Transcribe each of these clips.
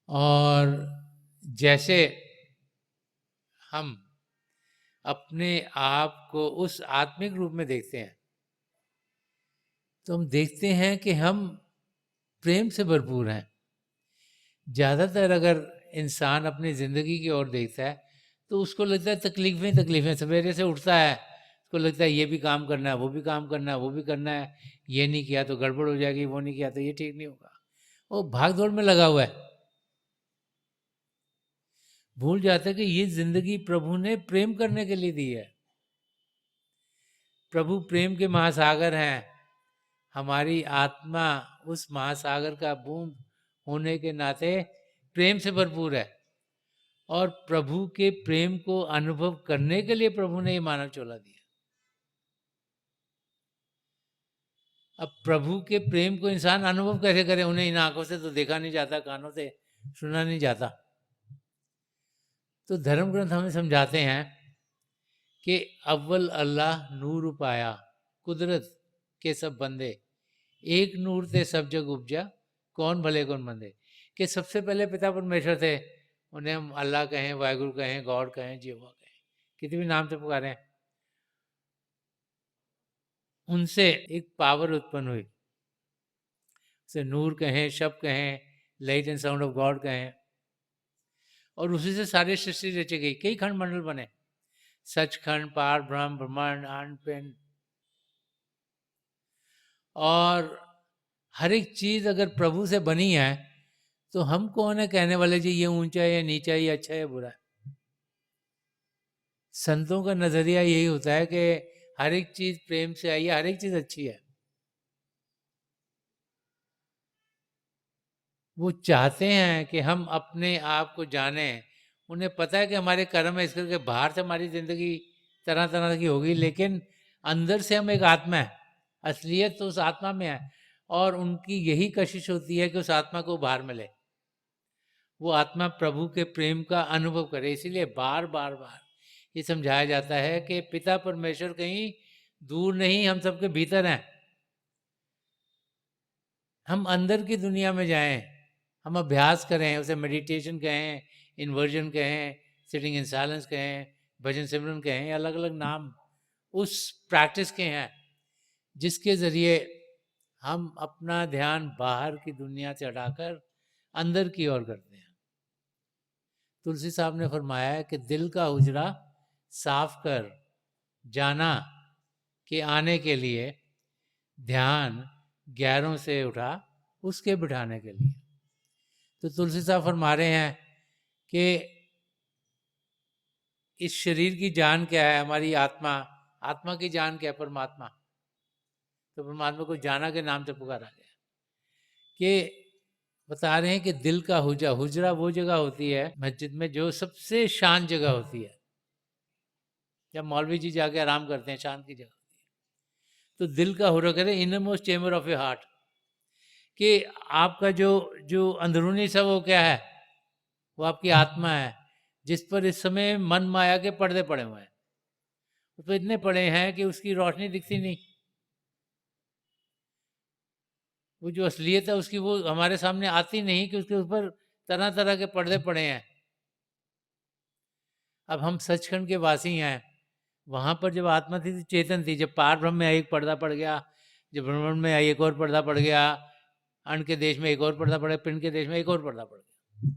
और जैसे हम अपने आप को उस आत्मिक रूप में देखते हैं, तो हम देखते हैं कि हम प्रेम से भरपूर हैं। ज़्यादातर अगर इंसान अपनी ज़िंदगी की ओर देखता है, तो उसको लगता है तकलीफ़ें तकलीफ़ें। सवेरे से उठता है, उसको लगता है ये भी काम करना है, वो भी काम करना है, वो भी करना है, ये नहीं किया तो गड़बड़ हो जाएगी, वो नहीं किया तो ये ठीक नहीं होगा। वो भाग-दौड़ में लगा हुआ है। भूल जाता है कि ये ज़िंदगी प्रभु ने प्रेम करने के लिए दी है। प्रभु प्रेम के महासागर हैं। हमारी आत्मा उस महासागर का बूंद होने के नाते प्रेम से भरपूर है, और प्रभु के प्रेम को अनुभव करने के लिए प्रभु ने ये मानव चोला दिया। अब प्रभु के प्रेम को इंसान अनुभव कैसे करे? उन्हें इन आंखों से तो देखा नहीं जाता, कानों से सुना नहीं जाता। तो धर्म ग्रंथ हमें समझाते हैं कि अव्वल अल्लाह नूर पाया, कुदरत के सब बंदे, एक नूर ते सब जग उपजा, कौन भले कौन मंदे। कि सबसे पहले पिता परमेश्वर थे, उन्हें हम अल्लाह कहें, वाहिगुरु कहें, गॉड कहें, यहोवा कहें, किसी भी नाम से पुकारें, उनसे एक पावर उत्पन्न हुई। उसे नूर कहें, शब कहें, light and sound of God कहें, और उसी से सारी सृष्टि रची गई। कई खंड मंडल बने, सचखंड, पार ब्रह्म, ब्रह्मांड, आंड पिंड, और हर एक चीज अगर प्रभु से बनी है, तो हम कौन है कहने वाले जी ये ऊंचा है या नीचा है, ये अच्छा है या बुरा है? संतों का नजरिया यही होता है कि हर एक चीज प्रेम से आई है, हर एक चीज अच्छी है। वो चाहते हैं कि हम अपने आप को जानें। उन्हें पता है कि हमारे कर्म है, इस करके बाहर से हमारी जिंदगी तरह तरह की होगी, लेकिन अंदर से हम एक आत्मा है। असलियत तो उस आत्मा में है, और उनकी यही कशिश होती है कि उस आत्मा को बाहर मिले, वो आत्मा प्रभु के प्रेम का अनुभव करे। इसीलिए बार बार बार ये समझाया जाता है कि पिता परमेश्वर कहीं दूर नहीं, हम सबके भीतर हैं। हम अंदर की दुनिया में जाएं, हम अभ्यास करें, उसे मेडिटेशन कहें, इन्वर्जन कहें, सिटिंग इन साइलेंस कहें, भजन सिमरन कहें, अलग अलग नाम उस प्रैक्टिस के हैं जिसके ज़रिए हम अपना ध्यान बाहर की दुनिया से हटाकर अंदर की ओर करते हैं। तुलसी साहब ने फरमाया है कि दिल का हुजरा साफ कर, जाना कि आने के लिए ध्यान ग्यारों से उठा उसके बिठाने के लिए। तो तुलसी साहब फरमा रहे हैं कि इस शरीर की जान क्या है? हमारी आत्मा, आत्मा की जान क्या है? परमात्मा। तो परमात्मा को जाना के नाम से पुकारा गया। कि बता रहे हैं कि दिल का हुजरा, हुजरा वो जगह होती है मस्जिद में जो सबसे शांत जगह होती है, जब मौलवी जी जाके आराम करते हैं, शांत की जगह होती है। तो दिल का हुजरा करे, inner most chamber of your heart, कि आपका जो जो अंदरूनी सा वो क्या है, वो आपकी आत्मा है, जिस पर इस समय मन माया के पर्दे पड़े हुए हैं। उस पर इतने पड़े हैं कि उसकी रोशनी दिखती नहीं। वो जो असलियत है उसकी वो हमारे सामने आती नहीं, कि उसके ऊपर तरह तरह के पर्दे पड़े हैं। अब हम सचखंड के वासी हैं, वहाँ पर जब आत्मा थी तो चेतन थी। जब पार ब्रह्म में आई एक पर्दा पड़ गया, जब ब्रह्मांड में आई एक और पर्दा पड़ गया, अन्न के देश में एक और पर्दा पड़ गया, पिंड के देश में एक और पर्दा पड़ गया।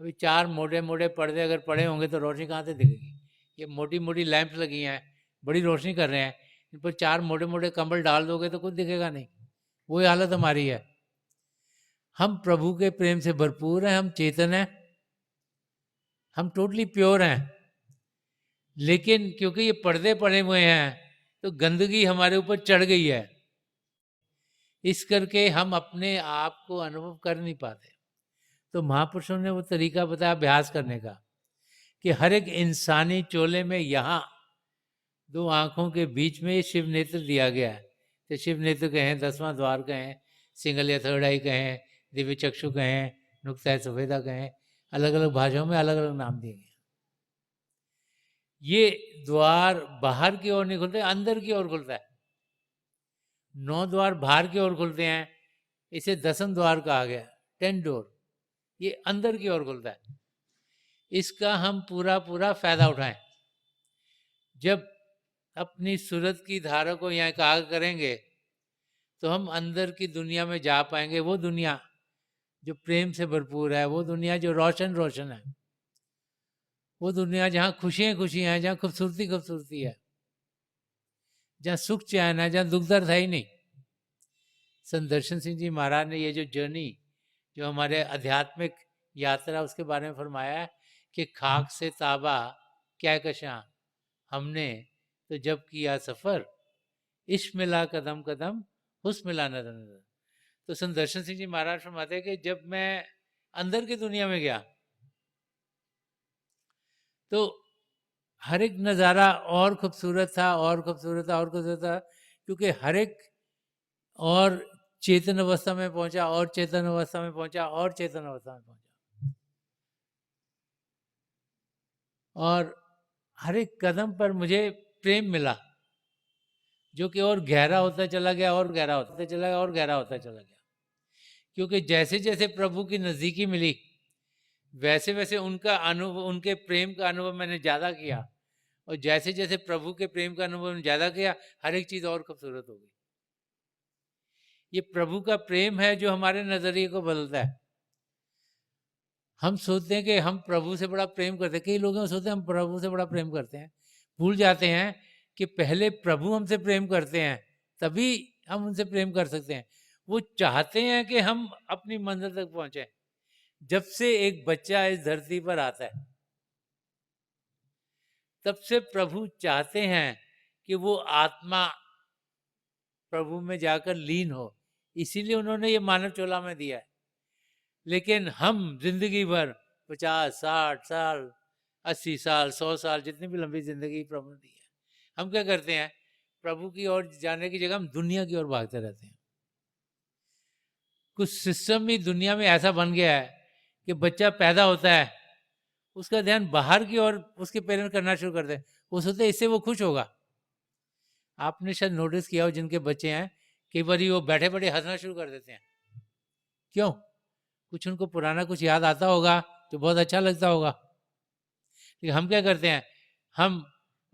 अभी चार मोटे मोटे पर्दे अगर पड़े होंगे तो रोशनी कहाँ से दिखेगी? ये मोटी मोटी लैंप्स लगी हैं, बड़ी रोशनी कर रहे हैं, इन पर चार मोटे मोटे कंबल डाल दोगे तो कुछ दिखेगा नहीं। वही हालत हमारी है। हम प्रभु के प्रेम से भरपूर हैं, हम चेतन हैं, हम टोटली प्योर हैं, लेकिन क्योंकि ये पर्दे पड़े हुए हैं तो गंदगी हमारे ऊपर चढ़ गई है, इस करके हम अपने आप को अनुभव कर नहीं पाते। तो महापुरुषों ने वो तरीका बताया अभ्यास करने का, कि हर एक इंसानी चोले में यहाँ दो आंखों के बीच में शिव नेत्र दिया गया है। तो शिव नेत्र कहें, दसवां द्वार कहें, सिंगल या थर्ड आई कहें, दिव्य चक्षु कहें, नुक्ता सफेदा कहें, अलग अलग भाषाओं में अलग अलग नाम दिए गए। ये द्वार बाहर की ओर नहीं खुलते, अंदर की ओर खुलता है। 9 द्वार बाहर की ओर खुलते हैं, इसे दसम द्वार कहा गया, 10 डोर। ये अंदर की ओर खुलता है। इसका हम पूरा पूरा फायदा उठाएं। जब अपनी सूरत की धारा को यहाँ एकाग्र करेंगे तो हम अंदर की दुनिया में जा पाएंगे, वो दुनिया जो प्रेम से भरपूर है, वो दुनिया जो रोशन रोशन है, वो दुनिया जहाँ खुशियाँ खुशियाँ हैं, जहाँ खूबसूरती खूबसूरती है, जहाँ सुख चैन है, जहाँ दुख दर्द है ही नहीं। संत दर्शन सिंह जी महाराज ने ये जो जर्नी, जो हमारे आध्यात्मिक यात्रा, उसके बारे में फरमाया है कि खाक से ताबा क्या कशा हमने तो जब किया सफ़र, इश्क मिला कदम कदम हुस्न मिला नजर नजर। तो संत दर्शन सिंह जी महाराज फरमाते हैं कि जब मैं अंदर की दुनिया में गया तो हर एक नज़ारा और खूबसूरत था, और खूबसूरत था, और खूबसूरत था, क्योंकि हर एक और चेतन अवस्था में पहुंचा, और चेतन अवस्था में पहुंचा, और चेतन अवस्था में पहुंचा, और हर एक कदम पर मुझे प्रेम मिला, जो कि और गहरा होता चला गया, और गहरा होता चला गया, और गहरा होता चला गया। क्योंकि जैसे जैसे प्रभु की नज़दीकी मिली, वैसे वैसे उनका अनुभव, उनके प्रेम का अनुभव मैंने ज़्यादा किया, और जैसे जैसे प्रभु के प्रेम का अनुभव ज़्यादा किया, हर एक चीज़ और खूबसूरत हो गई। ये प्रभु का प्रेम है जो हमारे नज़रिए को बदलता है। हम सोचते हैं कि हम प्रभु से बड़ा प्रेम करते हैं, कई लोग सोचते हैं हम प्रभु से बड़ा प्रेम करते हैं, भूल जाते हैं कि पहले प्रभु हमसे प्रेम करते हैं, तभी हम उनसे प्रेम कर सकते हैं। वो चाहते हैं कि हम अपनी मंजिल तक पहुंचे। जब से एक बच्चा इस धरती पर आता है, तब से प्रभु चाहते हैं कि वो आत्मा प्रभु में जाकर लीन हो, इसीलिए उन्होंने ये मानव चोला में दिया है। लेकिन हम जिंदगी भर 50, 60 साल, 80 साल, 100 साल, जितनी भी लंबी जिंदगी प्रभु ने दी है, हम क्या करते हैं, प्रभु की ओर जाने की जगह हम दुनिया की ओर भागते रहते हैं। कुछ सिस्टम ही दुनिया में ऐसा बन गया है कि बच्चा पैदा होता है, उसका ध्यान बाहर की ओर उसके पेरेंट्स करना शुरू कर दे, वो सोचते इससे वो खुश होगा। आपने शायद नोटिस किया हो, जिनके बच्चे हैं, कई बार वो बैठे बैठे हंसना शुरू कर देते हैं। क्यों? कुछ उनको पुराना कुछ याद आता होगा, तो बहुत अच्छा लगता होगा। लेकिन हम क्या करते हैं, हम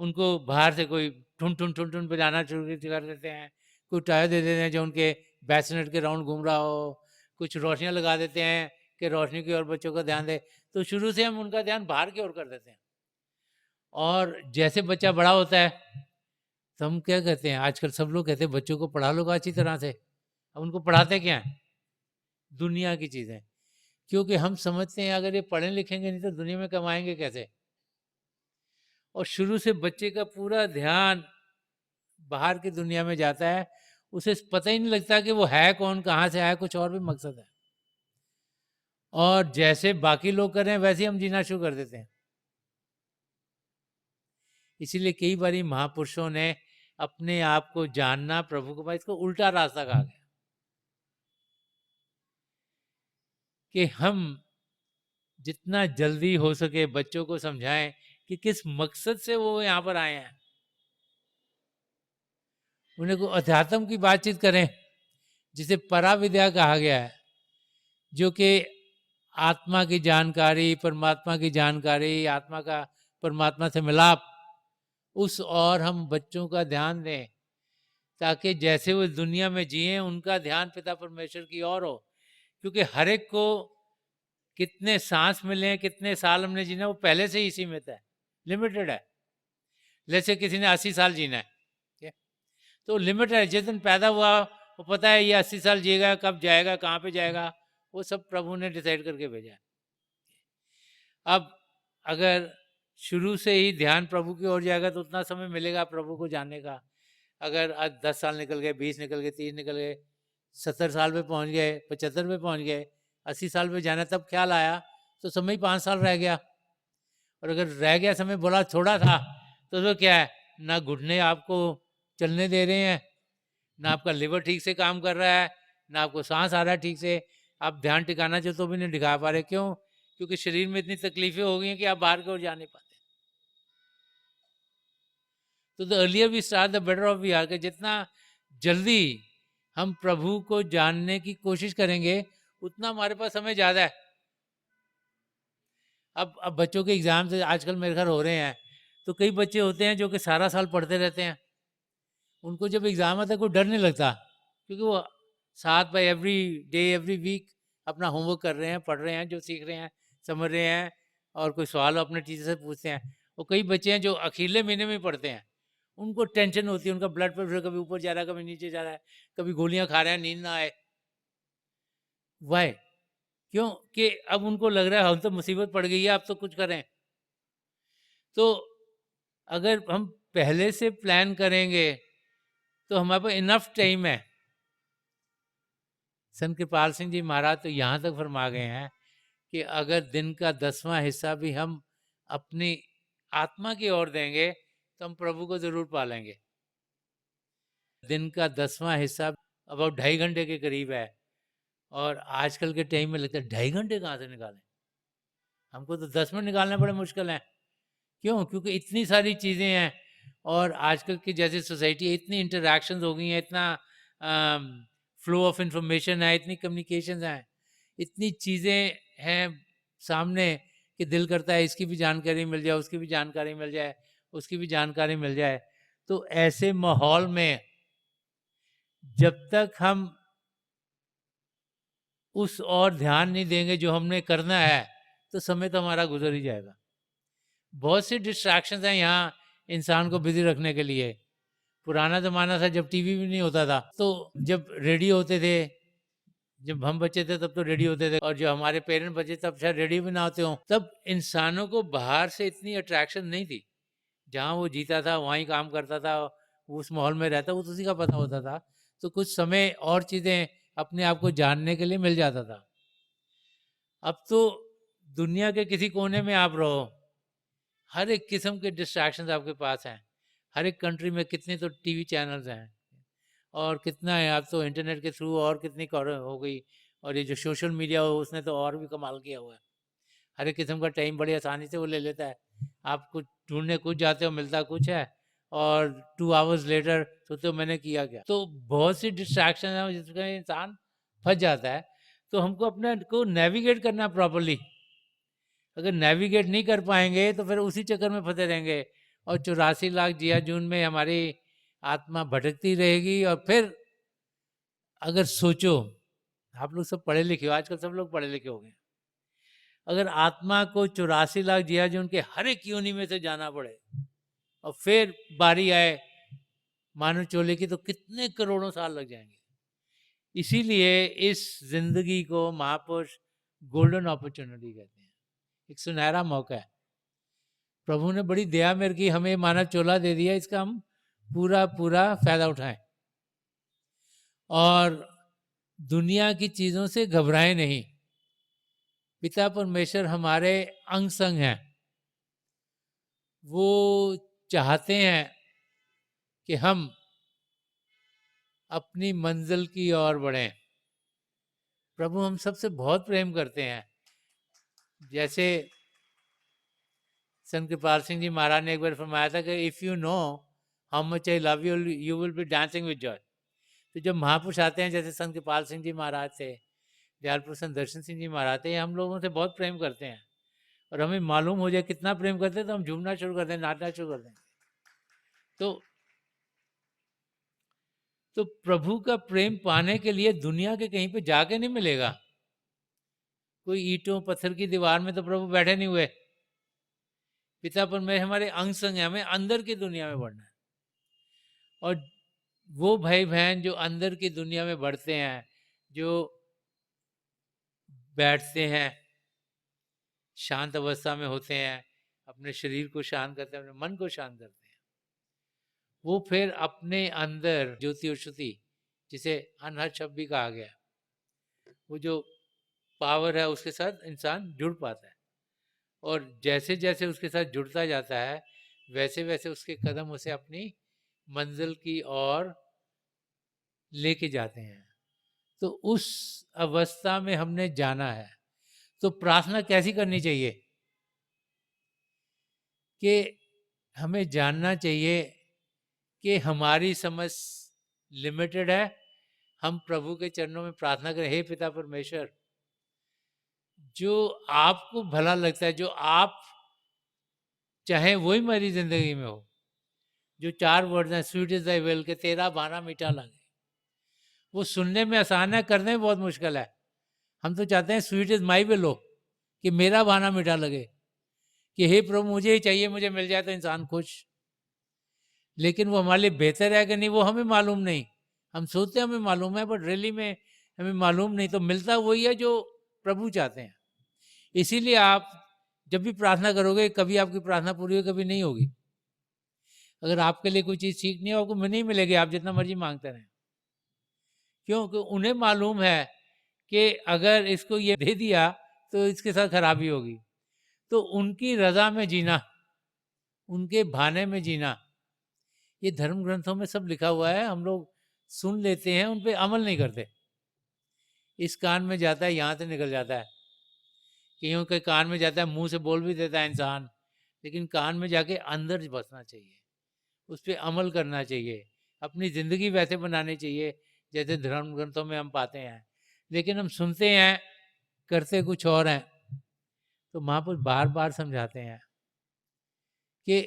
उनको बाहर से कोई ठुन ठुन ठुन ठुन बजाना शुरू कर देते हैं, कोई टायर दे देते हैं जो उनके बैसनेट के राउंड घूम रहा हो, कुछ रोशनियाँ लगा देते हैं कि रोशनी की ओर बच्चों का ध्यान दे। तो शुरू से हम उनका ध्यान बाहर की ओर कर देते हैं, और जैसे बच्चा बड़ा होता है तो हम क्या कहते हैं, आजकल सब लोग कहते हैं बच्चों को पढ़ा लो अच्छी तरह से। अब उनको पढ़ाते क्या हैं? दुनिया की चीज़ें, क्योंकि हम समझते हैं अगर ये पढ़े लिखेंगे नहीं तो दुनिया में कमाएंगे कैसे। और शुरू से बच्चे का पूरा ध्यान बाहर की दुनिया में जाता है, उसे पता ही नहीं लगता कि वो है कौन, कहाँ से आया, कुछ और भी मकसद है। और जैसे बाकी लोग कर रहे हैं वैसे ही हम जीना शुरू कर देते हैं। इसीलिए कई बार महापुरुषों ने अपने आप को जानना, प्रभु को पाना, इसको उल्टा रास्ता कहा गया कि हम जितना जल्दी हो सके बच्चों को समझाएं कि किस मकसद से वो यहाँ पर आए हैं, उन्हें को अध्यात्म की बातचीत करें, जिसे पराविद्या कहा गया है, जो कि आत्मा की जानकारी, परमात्मा की जानकारी, आत्मा का परमात्मा से मिलाप, उस और हम बच्चों का ध्यान दें, ताकि जैसे वो दुनिया में जिए उनका ध्यान पिता परमेश्वर की ओर हो। क्योंकि हर एक को कितने सांस मिले, कितने साल हमने जीना, वो पहले से ही सीमित है, लिमिटेड है। जैसे किसी ने 80 साल जीना है, तो लिमिट है। जिस दिन पैदा हुआ वो पता है ये 80 साल जिएगा, कब जाएगा, कहाँ पे जाएगा, वो सब प्रभु ने डिसाइड करके भेजा है। अब अगर शुरू से ही ध्यान प्रभु की ओर जाएगा तो उतना समय मिलेगा प्रभु को जानने का। अगर आज 10 साल निकल गए, 20 निकल गए, 30 निकल गए, 70 साल पे पहुंच गए, 75 पे पहुंच गए, 80 साल पे जाना, तब ख्याल आया तो समय 5 साल रह गया। और अगर रह गया समय बोला थोड़ा था, तो क्या है, ना घुटने आपको चलने दे रहे हैं, ना आपका लिवर ठीक से काम कर रहा है, ना आपको सांस आ रहा है ठीक से, आप ध्यान टिकाना चाहो तो भी नहीं टिका पा रहे। क्यों? क्योंकि शरीर में इतनी तकलीफें हो गई हैं कि आप बाहर की ओर जा नहीं पाते। तो the earlier we start the better off we are, के जितना जल्दी हम प्रभु को जानने की कोशिश करेंगे उतना हमारे पास समय ज़्यादा है। अब बच्चों के एग्ज़ाम्स आजकल मेरे घर हो रहे हैं, तो कई बच्चे होते हैं जो कि सारा साल पढ़ते रहते हैं। उनको जब एग्ज़ाम आता है कोई डर नहीं लगता, क्योंकि वो साथ में एवरी डे, एवरी वीक अपना होमवर्क कर रहे हैं, पढ़ रहे हैं, जो सीख रहे हैं, समझ रहे हैं, और कोई सवाल हो अपने टीचर से पूछते हैं। और कई बच्चे हैं जो अखीरले महीने में पढ़ते हैं, उनको टेंशन होती है, उनका ब्लड प्रेशर कभी ऊपर जा रहा है, कभी नीचे जा रहा है, कभी गोलियाँ खा रहे हैं, नींद ना आए। व्हाई? क्यों? कि अब उनको लग रहा है हम तो मुसीबत पड़ गई है, अब तो कुछ करें। तो अगर हम पहले से प्लान करेंगे तो हमारे पास इनफ टाइम है। संत कृपाल सिंह जी महाराज तो यहाँ तक फरमा गए हैं कि अगर दिन का 10वां हिस्सा भी हम अपनी आत्मा की ओर देंगे तो हम प्रभु को जरूर पालेंगे। दिन का 10वां हिस्सा अबाउट 2.5 घंटे के करीब है, और आजकल के टाइम में लगता है 2.5 घंटे कहाँ से निकालें, हमको तो 10 मिनट निकालना बड़े मुश्किल है। क्यों? क्योंकि इतनी सारी चीज़ें हैं, और आजकल की जैसी सोसाइटी है, इतनी इंटरैक्शंस हो गई हैं, इतना फ्लो ऑफ इंफॉर्मेशन है, इतनी कम्युनिकेशंस हैं, इतनी चीज़ें हैं सामने कि दिल करता है इसकी भी जानकारी मिल जाए, उसकी भी जानकारी मिल जाए, उसकी भी जानकारी मिल जाए। तो ऐसे माहौल में जब तक हम उस और ध्यान नहीं देंगे जो हमने करना है, तो समय तो हमारा गुजर ही जाएगा। बहुत सी डिस्ट्रैक्शंस हैं यहाँ इंसान को बिजी रखने के लिए। पुराना ज़माना था जब टीवी भी नहीं होता था, तो जब रेडियो होते थे, जब हम बच्चे थे तब तो रेडियो होते थे, और जो हमारे पेरेंट्स बच्चे तब शायद रेडियो भी ना होते हों। तब इंसानों को बाहर से इतनी अट्रैक्शन नहीं थी। जहाँ वो जीता था, वहीं काम करता था, उस माहौल में रहता, वो तो उसी का पता होता था। तो कुछ समय और चीज़ें अपने आप को जानने के लिए मिल जाता था। अब तो दुनिया के किसी कोने में आप रहो, हर एक किस्म के डिस्ट्रैक्शंस आपके पास हैं। हर एक कंट्री में कितने तो टीवी चैनल्स हैं, और कितना है अब तो इंटरनेट के थ्रू, और कितनी हो गई, और ये जो सोशल मीडिया हो उसने तो और भी कमाल किया हुआ है। हर एक किस्म का टाइम बड़ी आसानी से वो ले लेता है। आप कुछ ढूंढने कुछ जाते हो, मिलता कुछ है, और 2 आवर्स लेटर सोचते हो मैंने किया क्या। तो बहुत सी डिस्ट्रैक्शन है जिसमें इंसान फंस जाता है। तो हमको अपने को नेविगेट करना प्रॉपरली। अगर नेविगेट नहीं कर पाएंगे तो फिर उसी चक्कर में फंसे रहेंगे, और 84 लाख जिया जून में हमारी आत्मा भटकती रहेगी। और फिर अगर सोचो, आप लोग सब पढ़े लिखे हो, आजकल सब लोग पढ़े लिखे हो गए, अगर आत्मा को 84 लाख जिया जून के हर एक योनि में से जाना पड़े, और फिर बारी आए मानव चोले की, तो कितने करोड़ों साल लग जाएंगे। इसीलिए इस जिंदगी को महापुरुष गोल्डन अपॉर्चुनिटी कहते हैं, एक सुनहरा मौका है। प्रभु ने बड़ी दया मेरे की, हमें मानव चोला दे दिया, इसका हम पूरा पूरा फायदा उठाएं, और दुनिया की चीजों से घबराएं नहीं। पिता परमेश्वर हमारे अंग संग हैं, वो चाहते हैं कि हम अपनी मंजिल की ओर बढ़ें। प्रभु हम सबसे बहुत प्रेम करते हैं। जैसे संत कृपाल सिंह जी महाराज ने एक बार फरमाया था कि if you know how much I love you, you will be dancing with Joy. तो जब महापुरुष आते हैं, जैसे संत कृपाल सिंह जी महाराज थे, दयाल प्रसन्न दर्शन सिंह जी महाराज थे, हम लोगों से बहुत प्रेम करते हैं, और हमें मालूम हो जाए कितना प्रेम करते हैं तो हम झूमना शुरू कर दें, नाचना शुरू कर दें। तो प्रभु का प्रेम पाने के लिए दुनिया के कहीं पे जाके नहीं मिलेगा। कोई ईंटों पत्थर की दीवार में तो प्रभु बैठे नहीं हुए। पिता परमेश्वर हमारे अंग संग है, हमें अंदर की दुनिया में बढ़ना है। और वो भाई बहन जो अंदर की दुनिया में बढ़ते हैं, जो बैठते हैं, शांत अवस्था में होते हैं, अपने शरीर को शांत करते हैं, अपने मन को शांत करते हैं, वो फिर अपने अंदर ज्योति और श्रुति, जिसे अनहद शब्द भी कहा गया, वो जो पावर है उसके साथ इंसान जुड़ पाता है। और जैसे जैसे उसके साथ जुड़ता जाता है, वैसे वैसे उसके कदम उसे अपनी मंजिल की ओर लेके जाते हैं। तो उस अवस्था में हमने जाना है। तो प्रार्थना कैसी करनी चाहिए? कि हमें जानना चाहिए कि हमारी समझ लिमिटेड है। हम प्रभु के चरणों में प्रार्थना करें, हे पिता परमेश्वर, जो आपको भला लगता है, जो आप चाहे वही मेरी जिंदगी में हो। जो 4 वर्ड्स हैं, स्वीट इज द विल, के तेरा भाना मीठा लगे, वो सुनने में आसान है, करने में बहुत मुश्किल है। हम तो चाहते हैं स्वीट इज माई विल हो, कि मेरा भाना मीठा लगे, कि हे प्रभु मुझे ही चाहिए, मुझे मिल जाए तो इंसान खुश। लेकिन वो हमारे लिए बेहतर है कि नहीं, वो हमें मालूम नहीं। हम सोचते हैं हमें मालूम है, बट रियली में हमें मालूम नहीं। तो मिलता वही है जो प्रभु चाहते हैं। इसीलिए आप जब भी प्रार्थना करोगे, कभी आपकी प्रार्थना पूरी हो, कभी नहीं होगी। अगर आपके लिए कोई चीज़ ठीक नहीं हो, आपको नहीं मिलेगी, आप जितना मर्जी मांगते रहें। क्यों? कि उन्हें मालूम है कि अगर इसको ये दे दिया तो इसके साथ खराबी होगी। तो उनकी रजा में जीना, उनके भाने में जीना, ये धर्म ग्रंथों में सब लिखा हुआ है। हम लोग सुन लेते हैं, उन पे अमल नहीं करते। इस कान में जाता है, यहाँ से निकल जाता है। कईयों के कान में जाता है, मुंह से बोल भी देता है इंसान, लेकिन कान में जाके अंदर बसना चाहिए, उस पर अमल करना चाहिए, अपनी ज़िंदगी वैसे बनानी चाहिए जैसे धर्म ग्रंथों में हम पाते हैं। लेकिन हम सुनते हैं, करते कुछ और हैं। तो महापुरुष बार बार समझाते हैं कि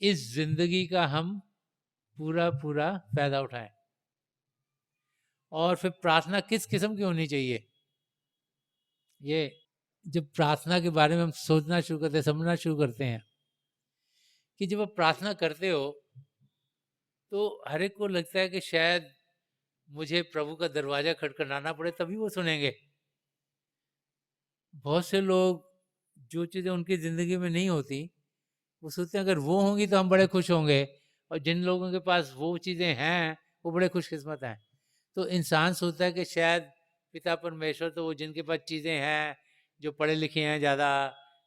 इस जिंदगी का हम पूरा पूरा फायदा उठाएं। और फिर प्रार्थना किस किस्म की होनी चाहिए, ये जब प्रार्थना के बारे में हम सोचना शुरू करते हैं, समझना शुरू करते हैं, कि जब आप प्रार्थना करते हो तो हर एक को लगता है कि शायद मुझे प्रभु का दरवाजा खटखटाना पड़े तभी वो सुनेंगे। बहुत से लोग, जो चीज़ें उनकी ज़िंदगी में नहीं होती, वो सोचते हैं अगर वो होंगी तो हम बड़े खुश होंगे, और जिन लोगों के पास वो चीज़ें हैं वो बड़े खुशकिस्मत हैं। तो इंसान सोचता है कि शायद पिता परमेश्वर तो वो जिनके पास चीज़ें हैं, जो पढ़े लिखे हैं ज़्यादा,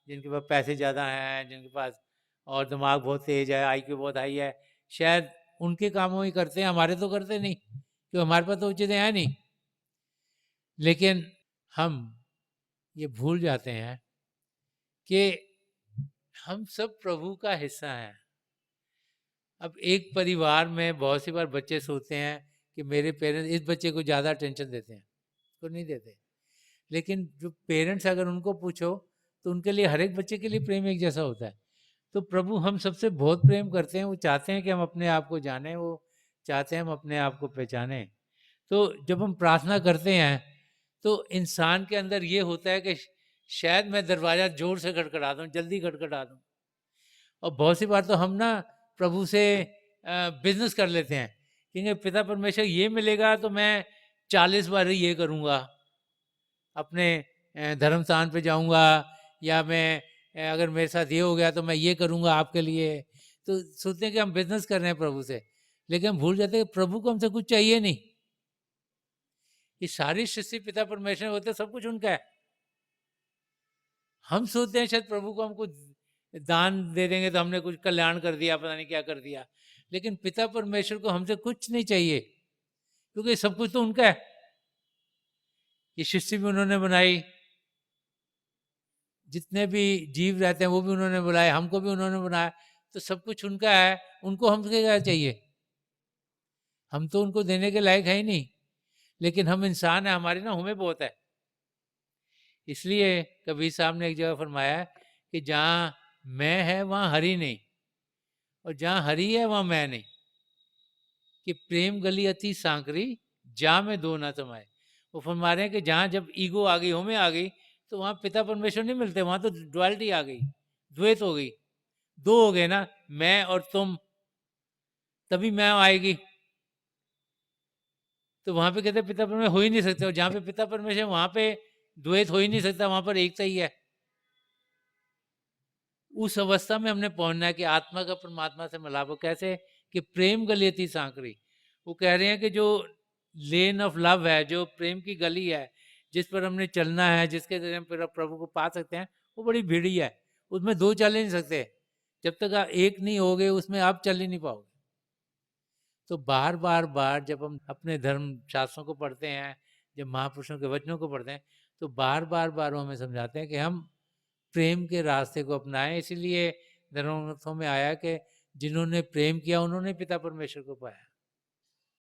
जिनके पास पैसे ज़्यादा हैं, जिनके पास और दिमाग बहुत तेज है, आईक्यू बहुत हाई है, शायद उनके कामों ही करते हैं, हमारे तो करते नहीं, क्योंकि हमारे पास तो वो चीज़ें हैं नहीं। लेकिन हम ये भूल जाते हैं कि हम सब प्रभु का हिस्सा हैं। अब एक परिवार में बहुत सी बार बच्चे सोचते हैं कि मेरे पेरेंट्स इस बच्चे को ज़्यादा अटेंशन देते हैं, तो नहीं देते। लेकिन जो पेरेंट्स अगर उनको पूछो तो उनके लिए हर एक बच्चे के लिए प्रेम एक जैसा होता है। तो प्रभु हम सबसे बहुत प्रेम करते हैं, वो चाहते हैं कि हम अपने आप को जानें, वो चाहते हैं हम अपने आप को पहचानें। तो जब हम प्रार्थना करते हैं तो इंसान के अंदर ये होता है कि शायद मैं दरवाज़ा ज़ोर से खटखटा दूँ, जल्दी खटखटा दूँ। और बहुत सी बार तो हम ना प्रभु से बिजनेस कर लेते हैं, क्योंकि पिता परमेश्वर ये मिलेगा तो मैं 40 बार ये करूँगा, अपने धर्म स्थान पे जाऊँगा, या मैं अगर मेरे साथ ये हो गया तो मैं ये करूँगा आपके लिए। तो सोचते हैं कि हम बिजनेस कर रहे हैं प्रभु से, लेकिन हम भूल जाते हैं कि प्रभु को हमसे कुछ चाहिए नहीं। ये सारी सृष्टि पिता परमेश्वर होते, सब कुछ उनका है। हम सोचते हैं शायद प्रभु को हमको दान दे देंगे तो हमने कुछ कल्याण कर दिया, पता नहीं क्या कर दिया। लेकिन पिता परमेश्वर को हमसे कुछ नहीं चाहिए, क्योंकि सब कुछ तो उनका है। ये सृष्टि भी उन्होंने बनाई, जितने भी जीव रहते हैं वो भी उन्होंने बनाए, हमको भी उन्होंने बनाया, तो सब कुछ उनका है। उनको हमसे क्या चाहिए? हम तो उनको देने के लायक है ही नहीं। लेकिन हम इंसान है, हमारी ना हमें बहुत है। इसलिए कबीर साहब ने एक जगह फरमाया है कि जहाँ मैं है वहाँ हरि नहीं, और जहाँ हरि है वहाँ मैं नहीं। कि प्रेम गली अति सांकरी, जा में दो ना समाये। वो फरमा रहे हैं कि जहाँ जब ईगो आ गई, होमे आ गई, तो वहाँ पिता परमेश्वर नहीं मिलते, वहाँ तो ड्युअलिटी आ गई, द्वैत हो गई, दो हो गए ना, मैं और तुम, तभी मैं आएगी। तो वहां पे कहते पिता परमेश्वर हो ही नहीं सकते, और जहाँ पे पिता परमेश्वर वहां पे द्वैत हो ही नहीं सकता, वहां पर एकता ही है। उस अवस्था में हमने पहुंचना है कि आत्मा का परमात्मा से मिलाप हो। कैसे? कि प्रेम गली थी सांकरी। वो कह रहे हैं कि जो लेन ऑफ लव है, जो प्रेम की गली है, जिस पर हमने चलना है, जिसके जरिए हम प्रभु को पा सकते हैं, वो बड़ी भीड़ी है। उसमें दो चल ही नहीं सकते। जब तक आप एक नहीं होगे उसमें आप चल ही नहीं पाओगे। तो बार बार बार जब हम अपने धर्म शास्त्रों को पढ़ते हैं, जब महापुरुषों के वचनों को पढ़ते हैं, तो बार बार बार वो हमें समझाते हैं कि हम प्रेम के रास्ते को अपनाएं। इसीलिए धर्मग्रंथों में आया कि जिन्होंने प्रेम किया उन्होंने पिता परमेश्वर को पाया।